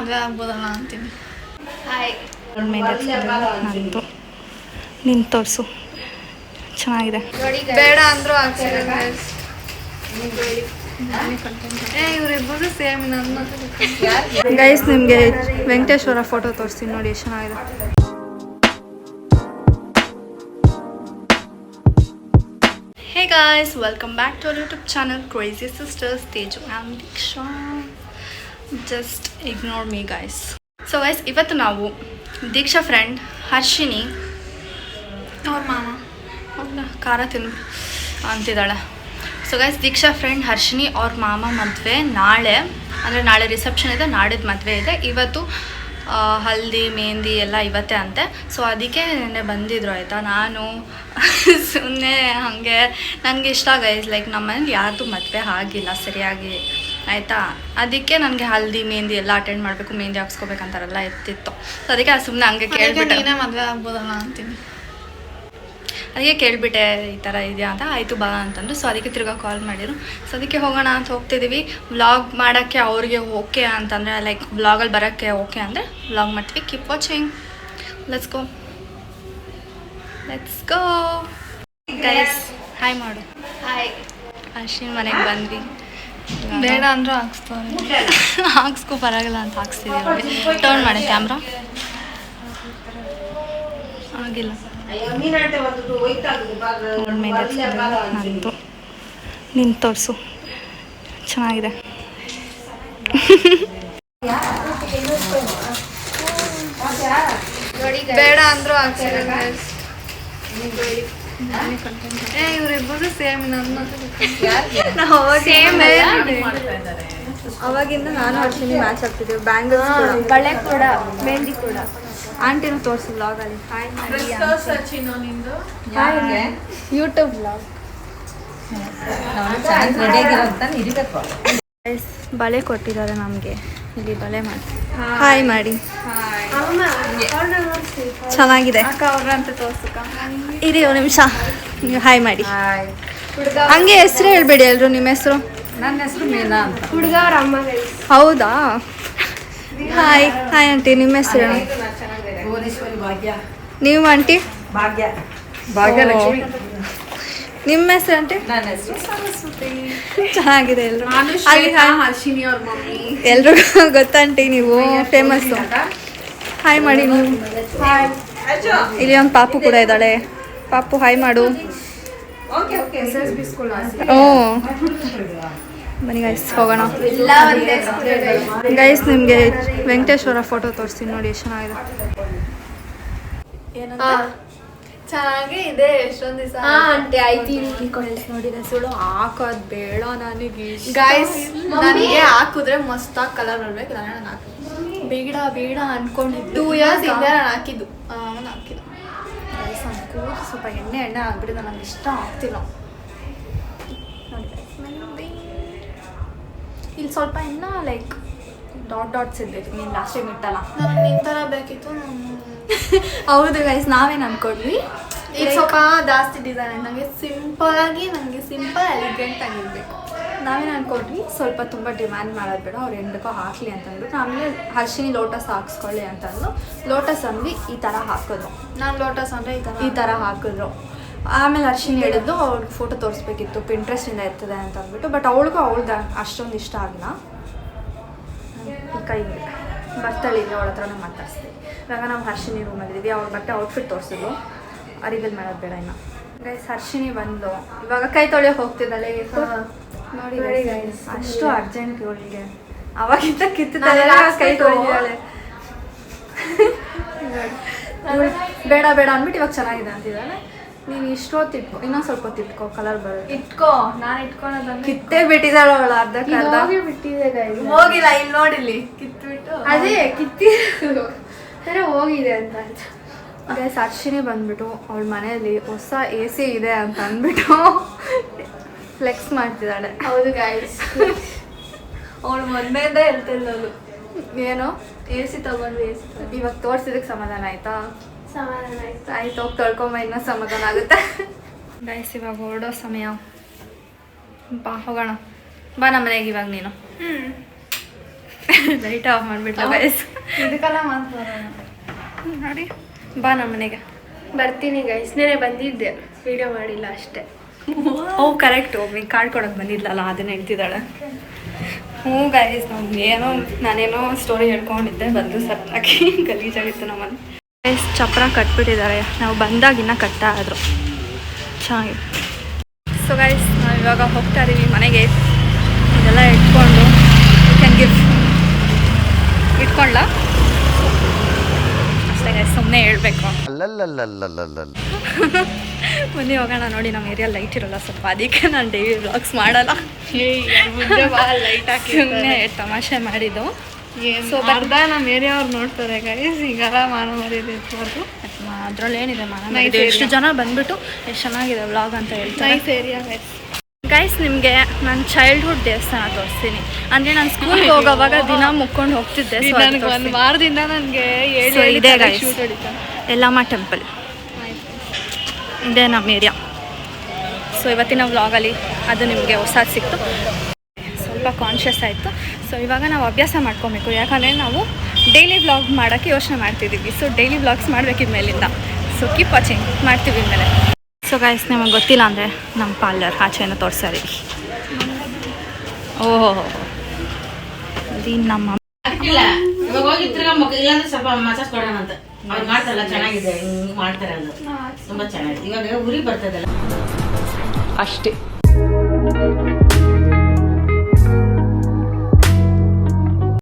ಮದುವೆ ಆಗ್ಬೋದಲ್ಲ ಅಂತೀನಿ. ಹಾಯ್ ನಂದು ನಿನ್ ತೋರಿಸು ಚೆನ್ನಾಗಿದೆ. ಬೇಡ ಅಂದರೂ ಆಗ್ತಿದೆ ಇವರಿಬ್ಬರು ಸೇಮ್. ನನ್ನ ಗೈಸ್ ನಿಮಗೆ ವೆಂಕಟೇಶ್ವರ ಫೋಟೋ ತೋರಿಸ್ತೀನಿ ನೋಡಿ ಎಷ್ಟು ಚೆನ್ನಾಗಿದೆ. Hey guys, welcome back to our YouTube channel crazy sisters Teju and Deeksha. Just ignore me guys. So guys, ಇವತ್ತು ನಾವು ದೀಕ್ಷಾ ಫ್ರೆಂಡ್ ಹರ್ಷಿನಿ ಅವ್ರ ಮಾಮ ಅವ್ರನ್ನ ಖಾರ ತಿನ್ನು ಅಂತಿದ್ದಾಳೆ. ಸೊ ಗೈಸ್, ದೀಕ್ಷಾ ಫ್ರೆಂಡ್ ಹರ್ಷಿನಿ ಅವ್ರ ಮಾಮ ಮದುವೆ ನಾಳೆ, ಅಂದರೆ ನಾಳೆ ರಿಸೆಪ್ಷನ್ ಇದೆ, ನಾಡಿದ್ದು ಮದುವೆ ಇದೆ. ಇವತ್ತು ಹಲ್ದಿ ಮೆಹಂದಿ ಎಲ್ಲ ಇವತ್ತೇ ಅಂತೆ. ಸೊ ಅದಕ್ಕೆ ನೆನ್ನೆ ಬಂದಿದ್ರು ಆಯಿತಾ. ನಾನು ಸುಮ್ಮನೆ ಹಾಗೆ ನನಗೆ ಇಷ್ಟ ಗೈಸ್, ಲೈಕ್ ನಮ್ಮ ಮನೇಲಿ ಯಾರ್ದು ಮದುವೆ ಆಗಿಲ್ಲ ಸರಿಯಾಗಿ ಆಯಿತಾ. ಅದಕ್ಕೆ ನನಗೆ ಹಲ್ದಿ ಮೆಹಂದಿ ಎಲ್ಲ ಅಟೆಂಡ್ ಮಾಡಬೇಕು, ಮೆಹಂದಿ ಹಾಕ್ಸ್ಕೋಬೇಕಂತಾರೆಲ್ಲ ಇರ್ತಿತ್ತು. ಸೊ ಅದಕ್ಕೆ ಸುಮ್ಮನೆ ಹಂಗೆ ಕೇಳಿಬಿಟ್ಟೆ, ನೀನೇ ಮದುವೆ ಆಗ್ಬೋದಲ್ಲ ಅಂತೀನಿ. ಅದಕ್ಕೆ ಕೇಳಿಬಿಟ್ಟೆ ಈ ಥರ ಇದೆಯಾ ಅಂತ. ಆಯಿತು ಬಾ ಅಂತಂದ್ರು. ಸೊ ಅದಕ್ಕೆ ತಿರ್ಗಾ ಕಾಲ್ ಮಾಡಿದ್ರು. ಸೊ ಅದಕ್ಕೆ ಹೋಗೋಣ ಅಂತ ಹೋಗ್ತಿದ್ದೀವಿ. ವ್ಲಾಗ್ ಮಾಡೋಕ್ಕೆ ಅವ್ರಿಗೆ ಓಕೆ ಅಂತಂದರೆ, ಲೈಕ್ ವ್ಲಾಗಲ್ಲಿ ಬರೋಕ್ಕೆ ಓಕೆ ಅಂದರೆ ವ್ಲಾಗ್ ಮಾಡ್ತೀವಿ. Keep watching, let's go guys. Hi ಮಾಡು. ಹಾಯ್. ಅಶ್ವಿನ್ ಮನೆಗೆ ಬಂದ್ವಿ. ಬೇಡ ಅಂದರೂ ಹಾಕ್ಸ್ತಾರೆ. ಹಾಕ್ಸ್ಕೊ ಬರೋಲ್ಲ ಅಂತ ಹಾಕ್ಸ್ತಿದ್ದೀವಿ ನೋಡಿ. ಟರ್ನ್ ಮಾಡಿ ಕ್ಯಾಮ್ರಾ. ಆಗಿಲ್ಲ ನಂದು ನಿನ್ ತೋರಿಸು ಚೆನ್ನಾಗಿದೆ. ಬೇಡ ಅಂದರೂ ಆಗ್ತಿದೆ ಇವರಿಬ್ಬರು ಸೇಮ್. ನನ್ನ ಅವಾಗಿಂದ ನಾನು ಹರ್ಷಿನಿ ಮ್ಯಾಚ್ ಆಗ್ತಿದ್ದೀವಿ. ಬ್ಯಾಂಗಲ್ಸ್ ಬಳೆ ಕೂಡ, ಮೆಹಂದಿ ಕೂಡ. ಆಂಟಿನೂ ತೋರಿಸಿ ವ್ಲಾಗಲ್ಲಿ. ಹಾಯ್ ಮಾಡಿ. YouTube vlog. ಬಳೆ ಕೊಟ್ಟಿದ್ದಾರೆ ನಮಗೆ. ಇಲ್ಲಿ ಬಳೆ ಮಾಡಿ ಹಾಯ್ ಮಾಡಿ. ಚೆನ್ನಾಗಿದೆ. ಅವ್ರಂತ ತೋರ್ಸಕ್ಕ ಇರಿ ಒಂದು ನಿಮಿಷ, ನೀವು ಹಾಯ್ ಮಾಡಿ. ಹಂಗೆ ಹೆಸರು ಹೇಳ್ಬೇಡಿ ಎಲ್ರು. ನಿಮ್ಮ ಹೆಸರು? ನನ್ನ ಹೆಸರು ಮೀನಾ ಅಂತ. ಹುಡುಗ ಅವ್ರ ಅಮ್ಮ. ಹೌದಾ? Hi hi aunty. ನಿಮ್ಮ ಹೆಸರು? ನೀವು ಆಂಟಿ? ಭಾಗ್ಯಲಕ್ಷ್ಮಿ. ನಿಮ್ಮ ಹೆಸರು ಆಂಟಿ? ನನ್ನ ಹೆಸರು ಸರಸ್ವತಿ. ಚೆನ್ನಾಗಿದೆ ಎಲ್ರು. ಹರ್ಷಿನಿ ಅವ್ರ ಮಮ್ಮಿ. ಎಲ್ರಿಗೂ ಗೊತ್ತಂಟಿ, ನೀವು ಫೇಮಸ್ಸು. ಹಾಯ್ ಮಾಡಿ ನೀವು. ಇಲ್ಲಿ ಒಂದು ಪಾಪು ಕೂಡ ಇದ್ದಾಳೆ. ಪಾಪು ಹಾಯ್ ಮಾಡು. ಓ ಬನ್ನಿ ಗೈಸ್ ಹೋಗೋಣ. ಗೈಸ್ ನಿಮಗೆ ವೆಂಕಟೇಶ್ವರ ಫೋಟೋ ತೋರಿಸ್ತೀನಿ ನೋಡಿ ಎಷ್ಟು ಚೆನ್ನಾಗಿದೆ. ಚೆನ್ನಾಗಿ ಇದೆ. ಎಷ್ಟೊಂದು ದಿವಸ ಆಂಟಿ ಆಯ್ತು ನೋಡಿ ಸುಳು ಹಾಕೋದು ಬೇಡ ನನಗೆ. ಗೈಸ್ ನನಗೆ ಹಾಕಿದ್ರೆ ಮಸ್ತಾಗಿ ಕಲರ್ ಬರ್ಬೇಕು. ನಾನು ಹಾಕಿದ್ದು ಬೇಡ ಬೇಡ ಅನ್ಕೊಂಡಿದ್ದು. 2 years ಹಿಂದೆ ನಾನು ಹಾಕಿದ್ದು. ಅವನು ಹಾಕಿದ್ದು ಗೈಸ್ ನನ್ನ ಕೂದಲು ಸ್ವಲ್ಪ ಎಣ್ಣೆ ಆಗ್ಬಿಟ್ಟಿದೆ, ನನಗೆ ಇಷ್ಟ ಆಗ್ತಿಲ್ಲ ನೋಡಿ. ಇಲ್ಲಿ ಸ್ವಲ್ಪ ಇನ್ನೂ ಲೈಕ್ ಡಾಟ್ಸ್ ಇರ್ಬೇಕು. ನೀನು ಲಾಸ್ಟ್ ಟೈಮ್ ಇಟ್ಟಲ್ಲ. ನನಗೆ ನಿನ್ನ ಥರ ಬೇಕಿತ್ತು. ಹೌದು ಗೈಸ್, ನಾವೇನು ಅನ್ಕೊಂಡ್ವಿ ಈಗ ಸ್ವಲ್ಪ ಜಾಸ್ತಿ ಡಿಸೈನ್. ನನಗೆ ಸಿಂಪಲ್ ಆಗಿ, ನನಗೆ ಸಿಂಪಲ್ ಎಲಿಗೆಂಟ್ ಆಗಿರ್ಬೇಕು. ನಾವೇನು ಅನ್ಕೊಂಡ್ವಿ ಸ್ವಲ್ಪ ತುಂಬ ಡಿಮ್ಯಾಂಡ್ ಮಾಡೋದು ಬೇಡ, ಅವ್ರು ಏನು ಬೇಕೋ ಹಾಕಲಿ ಅಂತಂದ್ಬಿಟ್ಟು. ಆಮೇಲೆ ಹರ್ಷಿನಿ ಲೋಟಸ್ ಹಾಕ್ಸ್ಕೊಳ್ಳಿ ಅಂತಂದು ಲೋಟಸ್ ಅಂದ್ವಿ. ಈ ಥರ ಹಾಕಿದ್ರು. ನಾನು ಲೋಟಸ್ ಅಂದರೆ ಈ ಥರ ಹಾಕಿದ್ರು. ಆಮೇಲೆ ಹರ್ಷಿನಿ ಹೇಳಿದ್ದು ಅವ್ಳಿಗೆ ಫೋಟೋ ತೋರಿಸ್ಬೇಕಿತ್ತು, ಪಿಂಟ್ರೆಸ್ಟಿಂದ ಇರ್ತದೆ ಅಂತ ಅಂದ್ಬಿಟ್ಟು. ಬಟ್ ಅವಳಿಗೂ ಅಷ್ಟೊಂದು ಇಷ್ಟ ಆಗಿಲ್ಲ. ಈ ಕೈಗೆ ಬರ್ತಾಳೆ ಇಲ್ಲಿ, ಅವಳ ಹತ್ರನೇ ಮಾತಾಡಿಸ್ತೀವಿ. ಇವಾಗ ನಾವು ಹರ್ಷಿನಿ ರೂಮಲ್ಲಿದ್ದೀವಿ. ಅವ್ಳ ಬಟ್ಟೆ ಔಟ್ಫಿಟ್ ತೋರಿಸಿದ್ಲು. ಅರಿವಿಲ್ ಮಾಡೋದು ಬೇಡ ಇನ್ನು. ಗೈಸ್ ಹರ್ಷಿನಿ ಬಂದು ಇವಾಗ ಕೈ ತೊಳೆಯೋಕೆ ಹೋಗ್ತಿದ್ದಾಳೆ. ನೋಡಿ ಗೈಸ್, ಅಷ್ಟು ಅರ್ಜೆಂಟ್ ಇವಳಿಗೆ. ಅವಾಗಿಂತ ಕಿತ್ತಿದ್ದಾಳೆ, ಕೈ ತೊಳೆದಿದ್ದಾಳೆ. ಬೇಡ ಬೇಡ ಅಂದ್ಬಿಟ್ಟು ಇವಾಗ ಚೆನ್ನಾಗಿದೆ ಅಂತಿದ್ದಾಳೆ. ನೀನು ಇಷ್ಟೊತ್ತು ಇಟ್ಕೊ, ಇನ್ನೊಂದು ಸ್ವಲ್ಪ ಹೊತ್ತು ಇಟ್ಕೊ, ಕಲರ್ ಬರುತ್ತೆ. ಇಟ್ಕೋ. ನಾನು ಇಟ್ಕೊಳೋದಂದ್ರೆ ಕಿತ್ತೇ ಬಿಟ್ಟಿದ್ದಾಳೆ ಅವಳು. ಅರ್ಧಕ್ಕೆ ಬಿಟ್ಟಿದೆ ಗೈಸ್. ಹೋಗಿಲ್ಲ. ಇಲ್ಲಿ ನೋಡಿಲ್ಲಿ ಕಿತ್ಬಿಟ್ಟು ಅದೇ ಕಿತ್ತಿ ಹೋಗಿದೆ ಅಂತ. ಗೈಸ್ ಹರ್ಷಿನಿ ಬಂದ್ಬಿಟ್ಟು ಅವಳ ಮನೆಯಲ್ಲಿ ಹೊಸ AC ಇದೆ ಅಂತ ಅಂದ್ಬಿಟ್ಟು ಫ್ಲೆಕ್ಸ್ ಮಾಡ್ತಿದ್ದಾಳೆ. ಹೌದು ಗೈಸ್, ಅವಳು ಮೊನ್ನೆಯಿಂದ ಹೇಳ್ತಿಲ್ಲ. ಅವಳು ಏನೋ AC ತಗೊಂಡ್ವಿ. ಇವಾಗ ತೋರಿಸಿದಕ್ಕೆ ಸಮಾಧಾನ ಆಯ್ತಾ? ಸಮಾಧಾನ ಆಯ್ತು. ಆಯ್ತು, ಹೋಗಿ ತೊಳ್ಕೊಂಬ, ಇನ್ನೂ ಸಮಾಧಾನ ಆಗುತ್ತೆ. ಗೈಸ್ ಇವಾಗ ಹೊರಡೋ ಸಮಯ. ಬಾ ಹೋಗೋಣ. ಬಾ ನಮ್ಮ ಮನೆಗೆ ಇವಾಗ ನೀನು. ಲೈಟ್ ಆಫ್ ಮಾಡಿಬಿಟ್ಲ ಗೈಸ್. ಇದಕ್ಕೆಲ್ಲ ಮಾಡ್ತಾರೆ ನೋಡಿ ಬಾ ನಮ್ಮ ಮನೆಗೆ. ಬರ್ತೀನಿ ಗೈಸ್, ನೆನೆ ಬಂದಿದ್ದೆ, ವಿಡಿಯೋ ಮಾಡಿಲ್ಲ ಅಷ್ಟೇ. ಓ ಕರೆಕ್ಟು, ಈಗ ಕಾರ್ಡ್ ಕೊಡೋಕೆ ಬಂದಿದ್ಲಲ್ಲ ಅದನ್ನ ಹೇಳ್ತಿದ್ದಾಳೆ. ಹ್ಞೂ ಗೈಸ್, ನಾನೇನೋ ಸ್ಟೋರಿ ಹೇಳ್ಕೊಂಡಿದ್ದೆ, ಬಂದು ಸತ್ತಾಕಿ ಗಲೀಜಾಗಿತ್ತು ನಮ್ಮಲ್ಲಿ. ಗೈಸ್ ಚಪ್ರ ಕಟ್ಬಿಟ್ಟಿದ್ದಾರೆ, ನಾವು ಬಂದಾಗ ಇನ್ನೂ ಕಟ್ತಾ ಇದ್ರು, ಚೆನ್ನಾಗಿದೆ. ಸೊ ಗೈಸ್ ನಾವು ಇವಾಗ ಹೋಗ್ತಾ ಇದ್ದೀವಿ ಮನೆಗೆ. ಇದೆಲ್ಲ ಇಟ್ಕೊಂಡು ಕ್ಯಾನ್ ಗಿವ್ ಇಟ್ಕೊಳ್ಳ ಅಷ್ಟೇ ಗೈಸ್, ಸುಮ್ಮನೆ ಹೇಳ್ಬೇಕು. ಮುಂದೆ ಹೋಗೋಣ. ನೋಡಿ ನಮ್ಮ ಏರಿಯಾ ಲೈಟ್ ಇರೋಲ್ಲ ಸ್ವಲ್ಪ, ಅದಕ್ಕೆ ನಾನು ಡೈಲಿ ವ್ಲಾಗ್ಸ್ ಮಾಡಲ್ಲ. ಲೈಟ್ ಹಾಕಿ ಸುಮ್ಮನೆ ತಮಾಷೆ ಮಾಡಿದ್ದು. ಸೊ ಅರ್ಧ ನಮ್ಮ ಏರಿಯಾ ಅವ್ರು ನೋಡ್ತಾರೆ ಗೈಸ್, ಈಗೆಲ್ಲ ಮಾನ ಮರ್ಯಾದೆ ಇರ್ಬಾರ್ದು. ಅದ್ರಲ್ಲಿ ಏನಿದೆ ಮಾನ Nice ಮರ್ಯಾದೆ. ಎಷ್ಟು area. ಜನ ಬಂದ್ಬಿಟ್ಟು ಎಷ್ಟು ಚೆನ್ನಾಗಿದೆ ವ್ಲಾಗ್ ಅಂತ ಹೇಳ್ತಾರೆ. Nice area guys. ಗೈಸ್ ನಿಮಗೆ ನನ್ನ ಚೈಲ್ಡ್ಹುಡ್ ದೇವಸ್ಥಾನ ತೋರಿಸ್ತೀನಿ. ಅಂದರೆ ನಾನು ಸ್ಕೂಲ್ಗೆ ಹೋಗೋವಾಗ ದಿನ ಮುಕ್ಕೊಂಡು ಹೋಗ್ತಿದ್ದೆ. ಸೊ ನನಗೆ ಒಂದು ವಾರದಿಂದ ನನಗೆ So, ಇದೆ guys. ಶೂಟ್ ಹೊಡಿತಾರೆ. ಯಲ್ಲಮ್ಮ ಟೆಂಪಲ್ ಇದೆ ನಮ್ಮ ಏರಿಯಾ. ಸೊ ಇವತ್ತಿನ ವ್ಲಾಗಲ್ಲಿ ಅದು ನಿಮಗೆ ಹೊಸದು ಸಿಕ್ತು, ಸ್ವಲ್ಪ ಕಾನ್ಷಿಯಸ್ ಆಯಿತು. ಸೊ ಇವಾಗ ನಾವು ಅಭ್ಯಾಸ ಮಾಡ್ಕೊಬೇಕು, ಯಾಕಂದರೆ ನಾವು ಡೈಲಿ ವ್ಲಾಗ್ ಮಾಡೋಕ್ಕೆ ಯೋಚನೆ ಮಾಡ್ತಿದ್ದೀವಿ. ಸೊ ಡೈಲಿ ವ್ಲಾಗ್ಸ್ ಮಾಡಬೇಕು ಇನ್ಮೇಲಿಂದ. ಸೊ ಕೀಪ್ ವಾಚಿಂಗ್, ಮಾಡ್ತೀವಿ ಇನ್ಮೇಲೆ. ಸೊ ಗೈಸ್ ನಿಮಗೆ ಗೊತ್ತಿಲ್ಲ ಅಂದರೆ ನಮ್ಮ ಪಾರ್ಲರ್ ಆಚೆನ ತೋರಿಸ್ತಾ ಇದೀವಿ. ಓಹೋ ಇದು ನಮ್ಮ ಇಲ್ಲ ಇವಾಗ ಹೋಗಿ ತಿರ್ಗಾ ಇಲ್ಲಾಂದ್ರೆ ಸ್ವಲ್ಪ ಮಸಾಜ್ ಕೊಡೋಣ ಅಂತ ಅವ್ರು ಮಾಡ್ತಾರಲ್ಲ, ಚೆನ್ನಾಗಿದೆ, ಹಿಂಗ್ ಮಾಡ್ತಾರೆ, ಅದು ತುಂಬಾ ಚೆನ್ನಾಗಿದೆ. ಇವಾಗ ಉರಿ ಬರ್ತದಲ್ಲ ಅಷ್ಟೇ.